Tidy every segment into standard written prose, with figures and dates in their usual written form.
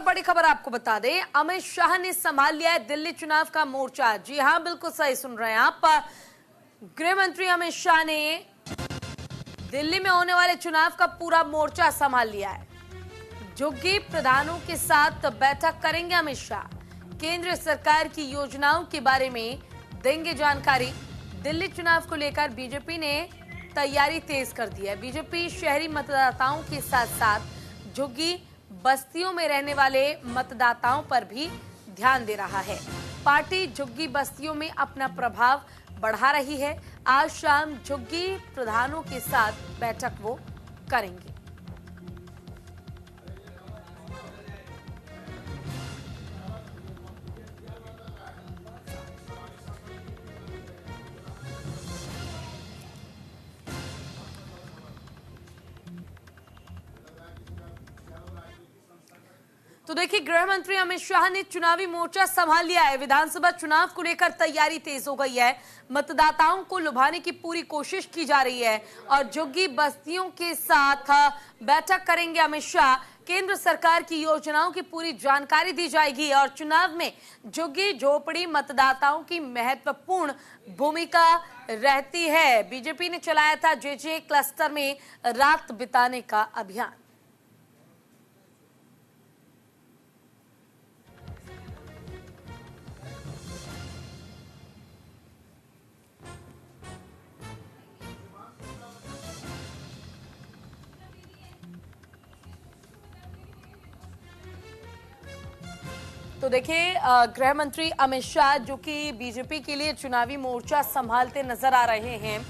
बड़ी खबर आपको बता दें, अमित शाह ने संभाल लिया है दिल्ली चुनाव का मोर्चा। जी हां, बिल्कुल सही सुन रहे हैं आप। गृह मंत्री अमित शाह ने दिल्ली में होने वाले चुनाव का पूरा मोर्चा संभाल लिया है। झुग्गी प्रधानों के साथ बैठक करेंगे अमित शाह। केंद्र सरकार की योजनाओं के बारे में देंगे जानकारी। दिल्ली चुनाव को लेकर बीजेपी ने तैयारी तेज कर दी है। बीजेपी शहरी मतदाताओं के साथ साथ झुग्गी बस्तियों में रहने वाले मतदाताओं पर भी ध्यान दे रहा है। पार्टी झुग्गी बस्तियों में अपना प्रभाव बढ़ा रही है। आज शाम झुग्गी प्रधानों के साथ बैठक वो करेंगे। तो देखिए, गृह मंत्री अमित शाह ने चुनावी मोर्चा संभाल लिया है। विधानसभा चुनाव को लेकर तैयारी तेज हो गई है। मतदाताओं को लुभाने की पूरी कोशिश की जा रही है और झुग्गी बस्तियों के साथ बैठक करेंगे अमित शाह। केंद्र सरकार की योजनाओं की पूरी जानकारी दी जाएगी और चुनाव में झुग्गी झोपड़ी मतदाताओं की महत्वपूर्ण भूमिका रहती है। बीजेपी ने चलाया था जेजे क्लस्टर में रात बिताने का अभियान। तो देखिए, गृह मंत्री अमित शाह जो कि बीजेपी के लिए चुनावी मोर्चा संभालते नजर आ रहे हैं।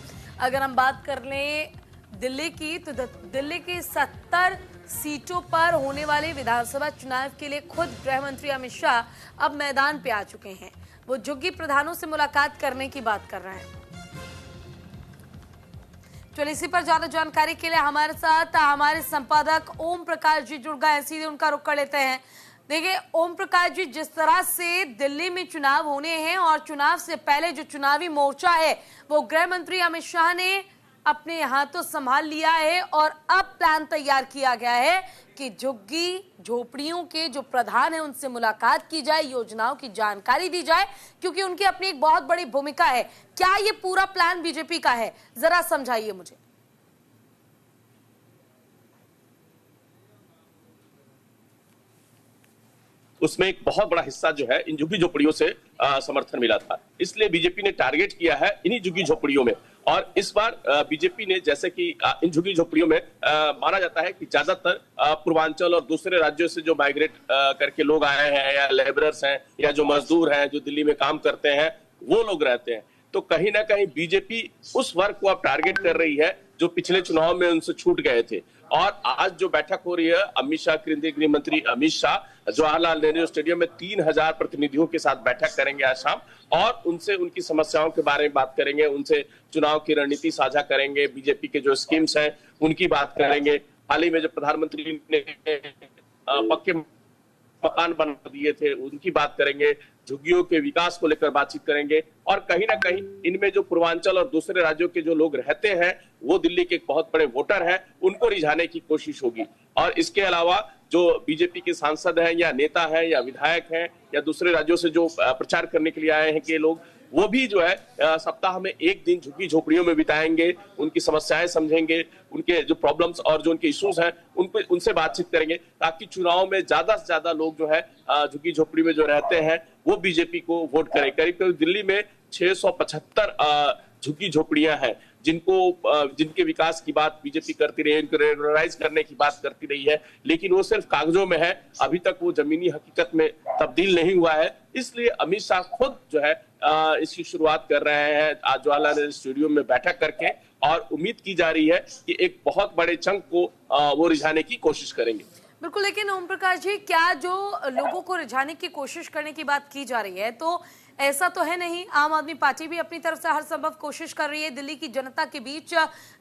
अगर हम बात कर लें दिल्ली की, तो दिल्ली की 70 सीटों पर होने वाले विधानसभा चुनाव के लिए खुद गृह मंत्री अमित शाह अब मैदान पे आ चुके हैं। वो झुग्गी प्रधानों से मुलाकात करने की बात कर रहे हैं। चलिए, इसी पर ज्यादा जानकारी के लिए हमारे साथ हमारे संपादक ओम प्रकाश जी जुड़ गए हैं। सीधे उनका रुख कर लेते हैं। देखिए ओम प्रकाश जी, जिस तरह से दिल्ली में चुनाव होने हैं और चुनाव से पहले जो चुनावी मोर्चा है वो गृह मंत्री अमित शाह ने अपने हाथों संभाल लिया है और अब प्लान तैयार किया गया है कि झुग्गी झोपड़ियों के जो प्रधान है उनसे मुलाकात की जाए, योजनाओं की जानकारी दी जाए, क्योंकि उनकी अपनी एक बहुत बड़ी भूमिका है। क्या ये पूरा प्लान बीजेपी का है, जरा समझाइए मुझे। उसमें एक बहुत बड़ा हिस्सा जो है इन झुग्गी झोपड़ियों से समर्थन मिला था, इसलिए बीजेपी ने टारगेट किया है इन्हीं झुग्गी झोपड़ियों में। और इस बार बीजेपी ने, जैसे कि इन झुग्गी झोपड़ियों में माना जाता है कि ज्यादातर पूर्वांचल और दूसरे राज्यों से जो माइग्रेट करके लोग आए हैं या लेबरर्स हैं या जो मजदूर हैं जो दिल्ली में काम करते हैं वो लोग रहते हैं। तो कहीं ना कहीं बीजेपी उस वर्ग को अब टारगेट कर रही है जो पिछले चुनाव में उनसे छूट गए थे। और आज जो बैठक हो रही है अमित शाह, केंद्रीय गृह मंत्री अमित शाह जवाहरलाल नेहरू स्टेडियम में 3000 प्रतिनिधियों के साथ बैठक करेंगे आज शाम और उनसे उनकी समस्याओं के बारे में बात करेंगे, उनसे चुनाव की रणनीति साझा करेंगे, बीजेपी के जो स्कीम्स हैं उनकी बात करेंगे। हाल ही में जो प्रधानमंत्री ने पक्के मकान बना दिए थे उनकी बात करेंगे, झुग्गियों के विकास को लेकर बातचीत करेंगे और कहीं ना कहीं इनमें जो पूर्वांचल और दूसरे राज्यों के जो लोग रहते हैं वो दिल्ली के एक बहुत बड़े वोटर हैं, उनको रिझाने की कोशिश होगी। और इसके अलावा जो बीजेपी के सांसद हैं या नेता हैं या विधायक हैं या दूसरे राज्यों से जो प्रचार करने के लिए आए हैं कि लोग, वो भी जो है सप्ताह में एक दिन झुग्गी झोपड़ियों में बिताएंगे, उनकी समस्याएं समझेंगे, उनके जो प्रॉब्लम्स और जो उनके इश्यूज हैं उनसे बातचीत करेंगे, ताकि चुनाव में ज्यादा से ज्यादा लोग जो है झुग्गी झोपड़ी में जो रहते हैं वो बीजेपी को वोट करें। करीब करीब दिल्ली में 675 झुग्गी झोपड़ियां हैं जिनके विकास की बात बीजेपी करती रही है, इनको रेगुलराइज करने की बात करती रही है, लेकिन वो सिर्फ कागजों में है, अभी तक वो जमीनी हकीकत में तब्दील नहीं हुआ है। इसलिए अमित शाह खुद जो है इसकी शुरुआत कर रहे हैं आज जवाहरलाल नेहरू स्टेडियम में बैठक करके और उम्मीद की जा रही है कि एक बहुत बड़े चंक को वो रिझाने की कोशिश करेंगे। बिल्कुल, लेकिन ओम प्रकाश जी, क्या जो लोगों को रिझाने की कोशिश करने की बात की जा रही है, तो ऐसा तो है नहीं, आम आदमी पार्टी भी अपनी तरफ से हर संभव कोशिश कर रही है दिल्ली की जनता के बीच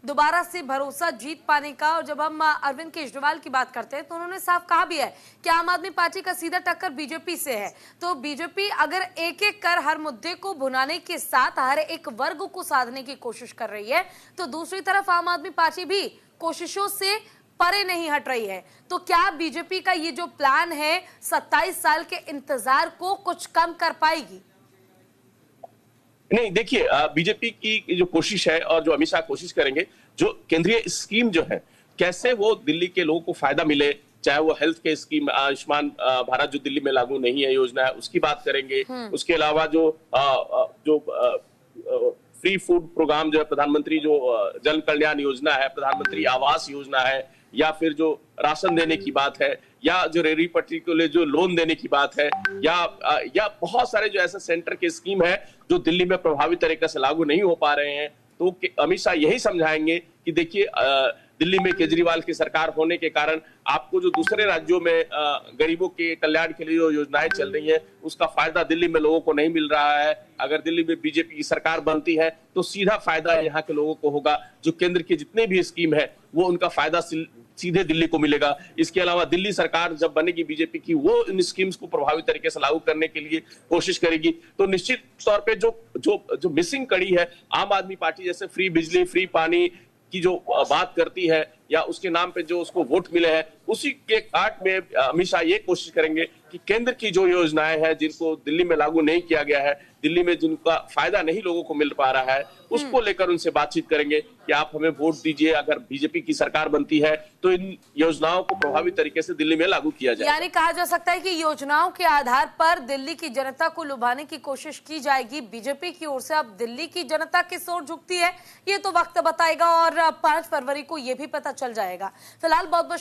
दोबारा से भरोसा जीत पाने का। और जब हम अरविंद केजरीवाल की बात करते हैं तो उन्होंने साफ कहा भी है कि आम आदमी पार्टी का सीधा टक्कर बीजेपी से है। तो बीजेपी अगर एक एक कर हर मुद्दे को भुनाने के साथ हर एक वर्ग को साधने की कोशिश कर रही है, तो दूसरी तरफ आम आदमी पार्टी भी कोशिशों से परे नहीं हट रही है। तो क्या बीजेपी का ये जो प्लान है 27 साल के इंतजार को कुछ कम कर पाएगी? नहीं, देखिए, बीजेपी की जो कोशिश है और जो अमित शाह कोशिश करेंगे, जो केंद्रीय स्कीम जो है कैसे वो दिल्ली के लोगों को फायदा मिले, चाहे वो हेल्थ के स्कीम आयुष्मान भारत जो दिल्ली में लागू नहीं है योजना है उसकी बात करेंगे। उसके अलावा जो फ्री फूड प्रोग्राम जो है, प्रधानमंत्री जो जन कल्याण योजना है, प्रधानमंत्री आवास योजना है, या फिर जो राशन देने की बात है, या जो रेहड़ी पटरी के लिए जो लोन देने की बात है, या बहुत सारे जो ऐसे सेंटर के स्कीम है जो दिल्ली में प्रभावी तरीके से लागू नहीं हो पा रहे हैं। तो अमित शाह यही समझाएंगे कि देखिए, दिल्ली में केजरीवाल की सरकार होने के कारण आपको जो दूसरे राज्यों में गरीबों के कल्याण के लिए जो योजनाएं चल रही हैं उसका फायदा दिल्ली में लोगों को नहीं मिल रहा है। अगर दिल्ली में बीजेपी की सरकार बनती है तो सीधा फायदा यहाँ के लोगों को होगा। जो केंद्र की जितने भी स्कीम है वो उनका फायदा सीधे दिल्ली को मिलेगा। इसके अलावा दिल्ली सरकार जब बनेगी बीजेपी की, वो इन स्कीम्स को प्रभावी तरीके से लागू करने के लिए कोशिश करेगी। तो निश्चित तौर पे जो मिसिंग कड़ी है, आम आदमी पार्टी जैसे फ्री बिजली, फ्री पानी की जो बात करती है या उसके नाम पे जो उसको वोट मिले हैं, उसी के काट में अमित शाह ये कोशिश करेंगे कि केंद्र की जो योजनाएं हैं जिनको दिल्ली में लागू नहीं किया गया है, दिल्ली में जिनका फायदा नहीं लोगों को मिल पा रहा है, उसको लेकर उनसे बातचीत करेंगे कि आप हमें वोट दीजिए। अगर बीजेपी की सरकार बनती है तो इन योजनाओं को प्रभावी तरीके से दिल्ली में लागू किया जाए। यानी कहा जा सकता है कि योजनाओं के आधार पर दिल्ली की जनता को लुभाने की कोशिश की जाएगी बीजेपी की ओर से। अब दिल्ली की जनता किस ओर झुकती है ये तो वक्त बताएगा और 5 फरवरी को ये भी पता चल जाएगा। फिलहाल बहुत बहुत